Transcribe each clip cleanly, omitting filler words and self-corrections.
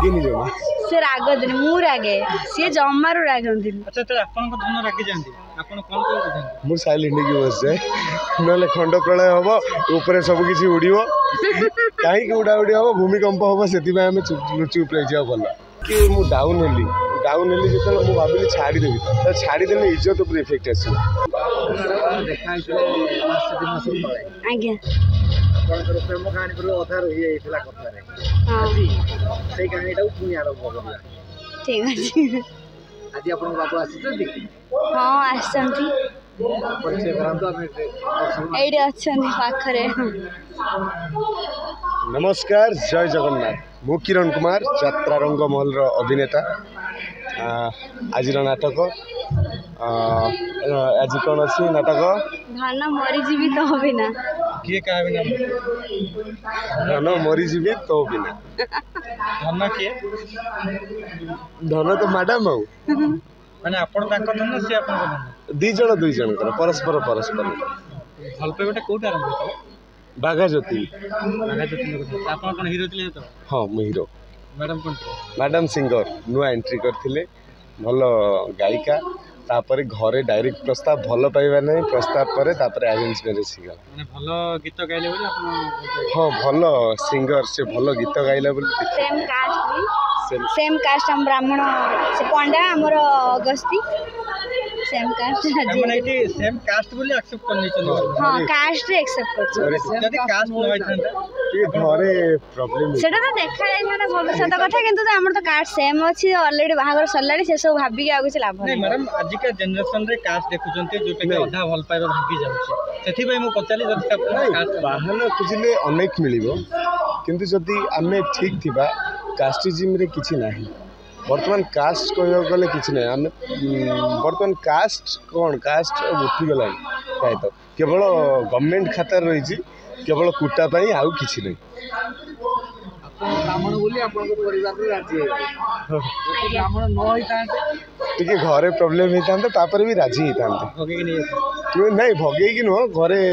रागिनी जमा से रागदिन मु रागे सी जमारू रागदिन। अच्छा तो आपन को धन रागी जानती आपन कोन कोन बुझान मु साइलेंट की बस जाए नले खंड प्रलय हम ऊपर सब किसी उड़ो कहीं उड़ा उड़ी हम भूमिकंप हम से चुप रही जाओ भल कि मु डाउन हेली जो मुझे भाविली छाड़देवी तो छाड़देले इज्जत उपर इफेक्ट आस आज्ञा प्रेम कहानी पर अधा रही कथारे कहानी पुणी आरंभ करला ठीक अच्छे आज आप बाबू आसी हाँ आसती परिचय करांतु एडी अच्छे पाखरे। नमस्कार जय जगन्नाथ मु किरण कुमार यात्रा रंग महल अभिनेता आज नाटक आज कौन अच्छी नाटक धन मरीजी तो बिना किए कहा बिना धन मरीजी तो बिना धन किए धन तो मैडम आउ माने आपण ताको धन से आपण धन दुई जन परस्पर परस्पर भल पे बेटा कोट आरंभ होता बाघा ज्योति आपण कोन हीरो थिले तो हाँ मु हीरो मैडम कोन मैडम सिंगर नुआ एंट्री करथिले भल गायिका तापर घरे डायरेक्ट प्रस्ताव भल पाइबा नहीं प्रस्ताव पर तापर अरेंज मैरिज गला माने भल गीत गाइले बोली आपण हाँ भल सिंगर से भल गीत गाइला बोली सेम कास्ट हम ब्राह्मण से पंडा हमर अगस्ती सेम कास्ट माने इटी सेम कास्ट बोली एक्सेप्ट करनी चलो हां कास्ट रे एक्सेप्ट कर जदी कास्ट न होइथांता ये घरे प्रॉब्लम सेटा तो देखा जाय था भविष्यत कथा किंतु हमर तो कास्ट सेम अछि ऑलरेडी बाहागर सल्लाडी से सब भाबी के आगु से लाभ नहीं मैडम आज का जनरेशन रे कास्ट देखुचंती जो पे अधा भल पाइबा भागी जाउछि सेठी भाई मु पचाली जदी कास्ट बाहन खुजिले अनेक मिलिबो किंतु जदी आमे ठीक थिबा कास्टिज्म रे किछि नाही बर्तमान कास्ट कह गले किछि नाही आमे बर्तमान कास्ट कोन कास्ट उठी गला काहे तो केवल गवर्नमेंट खाता रही केवल कुटा पाई आउ किछि नहीं ब्राह्मण बोली आपण परिवार रे राजी ब्राह्मण न होइतांते टिके घरे प्रॉब्लम होइतांते तापर भी राजी होइतांते भगे कि नहीं तू नहीं भगे कि नो घरे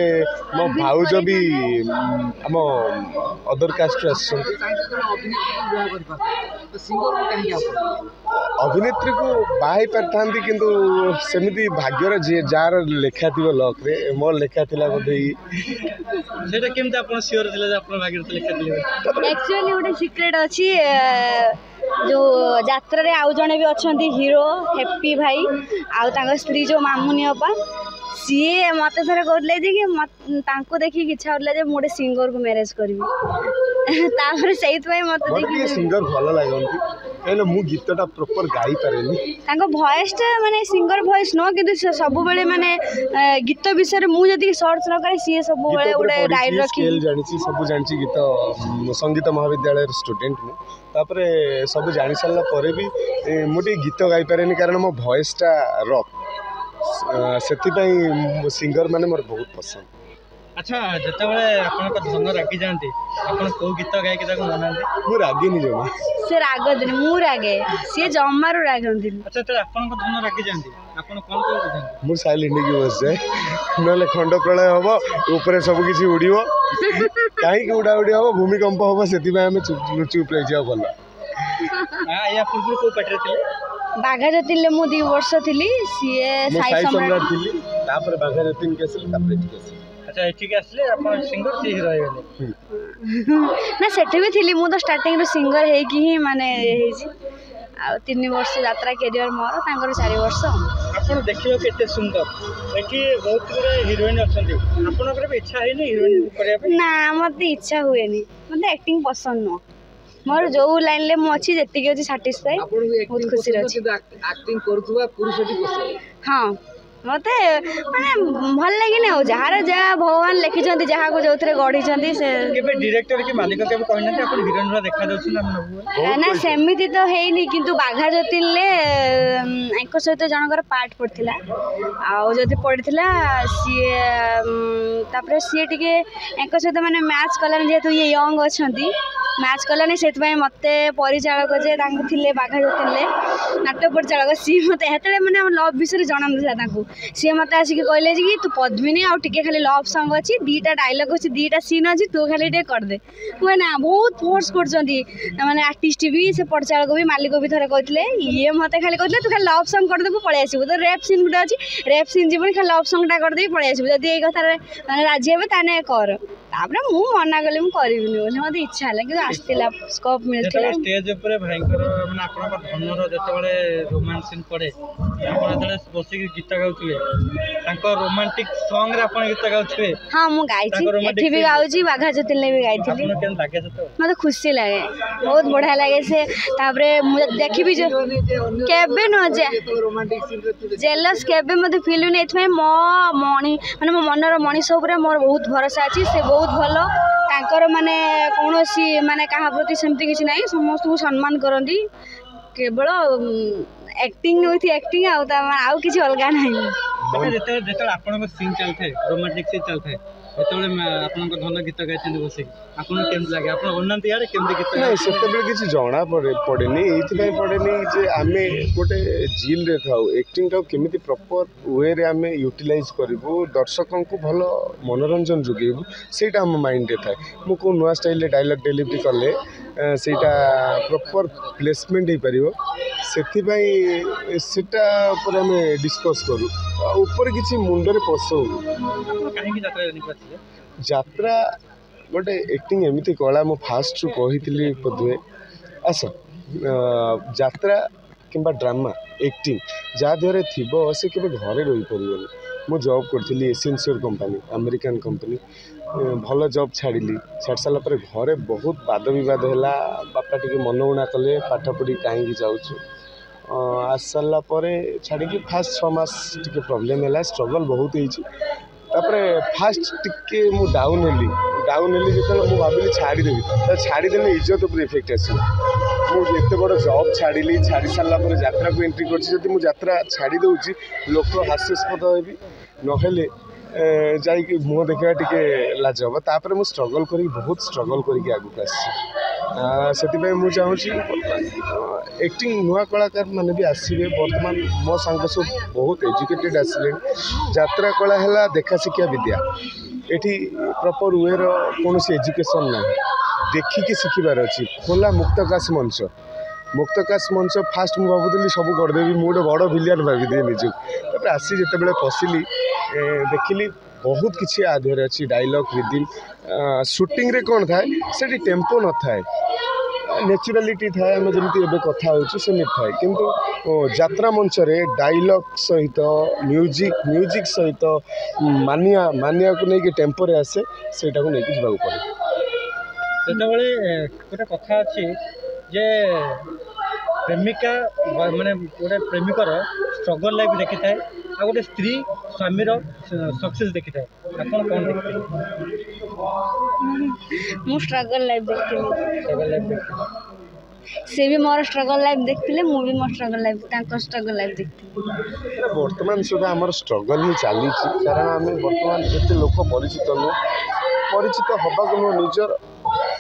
मो भाउज भी हम अदर कास्ट अभिनेत्री को बाही पारथांती किंतु सेमिति भाग्यर जे जार लेखा थिबो लक रे मोर लेखा थिला बोधे सेटा केमते आपण श्योर थिले जे आपण भाग्यर लेखा थिले एक्चुअली गोटे सिक्रेट अच्छी जो यात्रा रे आउ जने भी अच्छी हीरो हैप्पी भाई आउ स्त्री जो मामुनी अपा सीए मत थर कहते कि तांको देखी इच्छा होता मुझे सिंगर को मैरेज करी से मत सिंगर भल लगती मु गीतटा प्रॉपर गाई पारेनी वॉइस माने सिंगर वॉइस न कि सब बेले माने गीत विषय मुझे सर्च न करे सी सब बेले गोटे डायरी रखी जानी सब जानी गीत संगीत महाविद्यालय स्टूडेंट मु तापरे सब जानी सारा पर भी मुझे गीत गाई पारेनी कारण मो वॉइस टा रॉक से सिंगर माने मोर बहुत पसंद। अच्छा जते बेले आपन को धन रागी जानती आपन को गीत गाय के ताको मनांती मु रागिनी जमा से रागदिन मु रागे सी जमारू रागदिन। अच्छा तो आपन को धन रागी जानती आपन कोन कोन बुझान मु साइलेंट की बस जाए नले खंड प्रलय हम ऊपर सब किसी उड़ो कहीं उड़ा उड़ी हम भूमिकंप हम से चुप रही जाओ भल या पूर्व को पेटरे थिले बाघा जतिले मु 2 वर्ष थिली सीए साई सम्राट थिली तापर बाघा जतिन केसल तापर एजुकेशन। अच्छा एठी के असले अपन सिंगर से हीरो होले ना सेठी भी थिली मु तो स्टार्टिंग रो सिंगर हे कि ही माने हे छी आ 3 वर्ष यात्रा कैरियर मोर तांकर 4 वर्ष अपन देखियो केते सुंदर एठी बहुत गुरे हीरोइन अछंती अपन करे इच्छा है नै हीरोइन करे ना मते इच्छा हुए नी मते एक्टिंग पसंद न मोर जो लाइन ले मु अछि जेति के सैटिस्फाई बहुत खुशी रहछि एक्टिंग करथुवा पुरुषटी पसंद हां मते माने भल लागि नै हो जहार जा भगवान लिखि जंती जहा को जोथरे गढी जंती से केबे डायरेक्टर के मालिक के कहनते अपन हीरोइन रा देखा जाउछ ना ना सेमिति तो हेइनी किंतु बाघा जतिन ले एंको सहित जनकर पार्ट पड़थिला आ जति पड़थिला सी तापर सी टिके एंको सहित माने मैच कलन जेतु ये यंग अछंती मैच कलानी से मत परिचालक जे थिले बाघा जतिन ले नाटक परिचालक सी मत हेतले माने लव विषय जणा नथिला ताकू सी मत आसिक कहले कि तू पद्मिनी आउ टिके खाली लव सॉन्ग अच्छी दीटा डायलॉग अच्छी दीटा सीन अच्छी तू खाली टे कर दे मुझे ना बहुत फोर्स कर माने आर्टिस्ट भी से पड़चाड़ को भी मालिक भी थोड़े कहते ये मत खाली कहते तू खाली लव सॉन्ग करदेबू पलि आसबू तो रेप सीन गोटे अच्छी रेप सीन जीवन खाली लव सॉन्ग टा करदे पलि आसबू जब ये कथार मैंने राजी हे ताने कर तापर मु मना कले मु करबिनी बोली मते इच्छा हला कि आस्तिला स्कोप मिलथिला स्टेज ऊपर भयंकर माने आपन धनर जतबेले रोमांस सीन पड़े आपन जतबेले बसी गीत गाउथिले तांको रोमांटिक सॉन्ग रे आपन गीत गाउथिले हां मु गाइछि एठी भी गाउछि बाघा जतिले भी गाइथिली आपन केन लागे सेतो मते खुशी लागे बहुत बढ़िया लागे से तापरे मु देखिबी जो केबे न जे जेलस केबे मते फील नै एथमे मो मणि माने मो मनर मनीष ऊपर मोर बहुत भरोसा अछि से बहुत भलो तांकर माने कोनोसी माने कहा प्रति सेमति किछि नै समस्त को सम्मान करंदी केवल एक्टिंग होती एक्टिंग आउ किछि अलगा नै जेते आपन सीन चलथे रोमांटिक सीन चलथे एतबेले आपन धन गीत गाइछन बसी आपन केम लागे आपन ओनंती यार केम गीत नहीं सेतबेले किछि जणा पड़ेनी एथि पड़ेनी जे आमे गोटे जेल रे थाउ एक्टिंग टाउ केमिति प्रॉपर वे रे आमे यूटिलाइज करबू दर्शकों को भलो मनोरंजन जोगेबू सेटा हम माइंड रे थाए मु को नुआ स्टाइल रे डायलॉग डिलीवरी करले सेटा प्रॉपर प्लेसमेंट हे परिबो सेथि भाई सेटा पर हमें डिस्कस करू ऊपर किछि मुंड रे पसो काहे की यात्रा निकलछि यात्रा गोटे एक्टिंग एमती कला मु फास्ट रु कही बोधे आस यात्रा किंबा ड्रामा एक्टिंग जहाँ देहरे थी से केवे घरे रही पारे मु जॉब करी एसेंशियल कंपनी अमेरिकन कंपनी भल जॉब छाड़ी छाड़ सारा पर घरे बहुत वाद बद है बापा टी मनगुणा कले पाठ पढ़ी कहीं जाऊँ आस सारा छाड़ी फास्ट 6 मास टी प्रोब्लेम है स्ट्रगल बहुत होपर फास्ट टिके मु डाउन हेली जो मुझे भाविली छाड़देवी तो छाड़देले इज्जत उपर इफेक्ट आस मुझे बड़ जॉब छाड़ी छाड़ी सारा यात्रा को एंट्री कर छाड़ी दूसरी लोक हास्यास्पद हेबी नहेले जाइए मुँह देखा टे लाज हम तापर मुझे स्ट्रगल कर बहुत स्ट्रगल करके आगे आसपाई मुझे चाहूँगी एक्टिंग नुआ कलाकार मैंने भी आसवे बर्तमान मो सांग सब बहुत एजुकेटेड आसिले यात्रा कला है देखा शिक्षा विद्या एटी प्रॉपर वे कौन एजुकेशन ना देखिकी शिखबार अच्छी खोला मुक्तकाश मंच फास्ट मुझे भावुली सब करदेवी मुझे बड़ भिलियन भाविदिए निजी आसी जिते पशिली देखिली बहुत किसी आधे अच्छी डायलॉग रिदिम शूटिंग रे कौन थाए से टेम्पो न थाए नेचुरालिटी थाए आम जमी कथा होमी थाए किंतु यात्रा मंच रे डायलॉग सहित म्यूजिक सहित मानिया को लेकिन टेम्पो रे आसे सेटा को लेकिन जावाक पड़े गोटे कथा अच्छी जे प्रेमिका माने गोटे प्रेमिकर स्ट्रगल लाइफ देखी थाए आ गोटे स्त्री स्वामीर सक्सेस देखी थाए आपन कौन देखते मु स्ट्रगल लाइफ देखती से भी मोर स्ट्रगल लाइफ देखते मु भी मोर स्ट्रगल लाइफ स्ट्रगल लाइफ देखती वर्तमान सुधा आम स्ट्रगल ही चली कारण आम बर्तमान एत लोक परिचित परिचित हवा निजर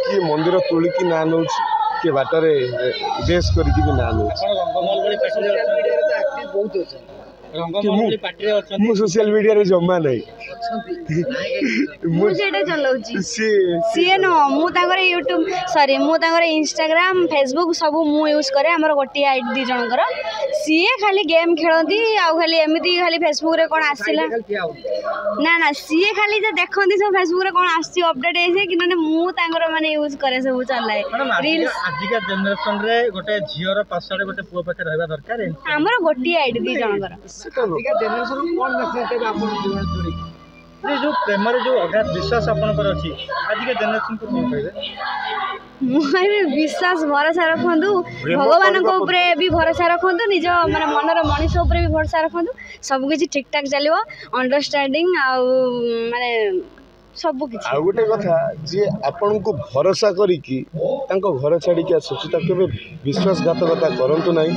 किए मंदिर तुलिकी ना नौ किए बाटर बेस करके भी ना नौ सोशल मीडिया रे जमा नहीं सीए न मु यूट्यूब सॉरी मु इंस्टाग्राम फेसबुक सब मु यूज करे हमर गोटी आईडी 2 जनकर सीए खाली गेम खेलती आउ खाली एमती खाली फेसबुक रे कोन आसिला ना ना सीए खाली जे देखंती सब फेसबुक रे कोन आसी अपडेट हे कि न मु तांगर माने यूज करे सब चलाए रील्स आजिका जनरेशन रे गोटे झियो रो पासवर्ड गोटे पुओ पाखे रहबा दरकार हमर गोटी आईडी 2 जनकर आजिका जनरेशन कोन मेसेज देबा आपन जीवन जोड़ी ये जो प्रेम जो अगाध विश्वास आपनकर अछि आजिका जनरेशन को कोन कहबे मुझे विश्वास भरोसा रखु भगवान ऊपर भी भरोसा रखु निज माने मनर मनीष ऊपर भी भरोसा रखु सब किसी ठीक ठाक चलो अंडरस्टैंडिंग माने सब किसी आ गोटे कथा जे आपन को भरोसा करिकी तांको घर छाड़ी के आसुची ता केबे विश्वासघातकता करंतु नाही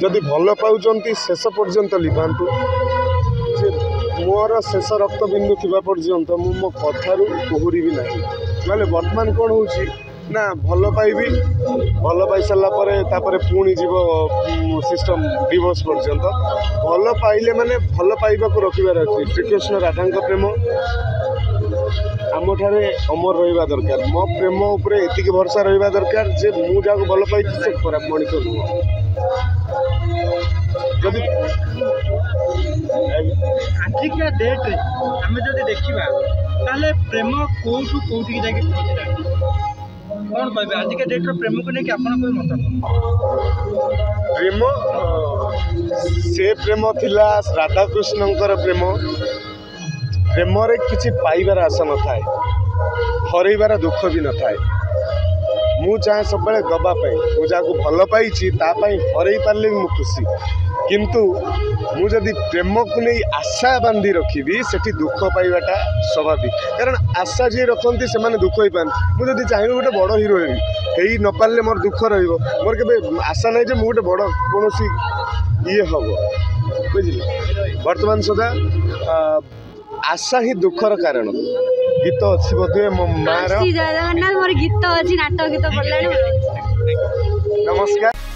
जदि भल पाउचंती शेष पर्यंत लिभांतु जे मोर शेष रक्त बिंदु थिबा पर्यंत मो कथारु कोहुरी भी नाही माने वर्तमान कोन होउची ना भल पाइबी भल पाई सारा पर पुणी जीव सिस्टम डिवोर्स पर्यंत भल पाइले माने भल पाइबा को रखिबार अछि श्रीकृष्ण राधा प्रेम आम ठारे अमर रहा दरकार मो प्रेम उपरे एतिक भरसा रहा दरकार जे मु जहाँ भल पाई से खराब मଣିଷ नुह जदि आजिका डेट्रे आम जब देखा ताले प्रेम कौटू कौटी जाके कौन कह आजिका डेट्र प्रेम को लेकिन आप प्रेम से प्रेम थिला राधाकृष्णंकर प्रेम प्रेम रे किसी पाइबार आशा न थाए हरइबार दुख भी न थाए मु चाहे सब दबापी मुझे भल पाई हरई पारे भी खुशी किंतु मुझे प्रेम को नहीं आशा बांधी रखी से दुख पाइबाटा स्वाभाविक कारण आशा जी रखती से दुख ही पाते मुझे चाहिए गोटे बड़ हिरो हेई न पारे मोर दुख रोर के आशा ना जे मुझे बड़ कौन ये हम बुझे बर्तमान सुधा आशा ही दुखर कारण गीत अच्छी बोधे मो मार जगन्नाथ मोर गीत अच्छी नाटक गीत पढ़ला नमस्कार।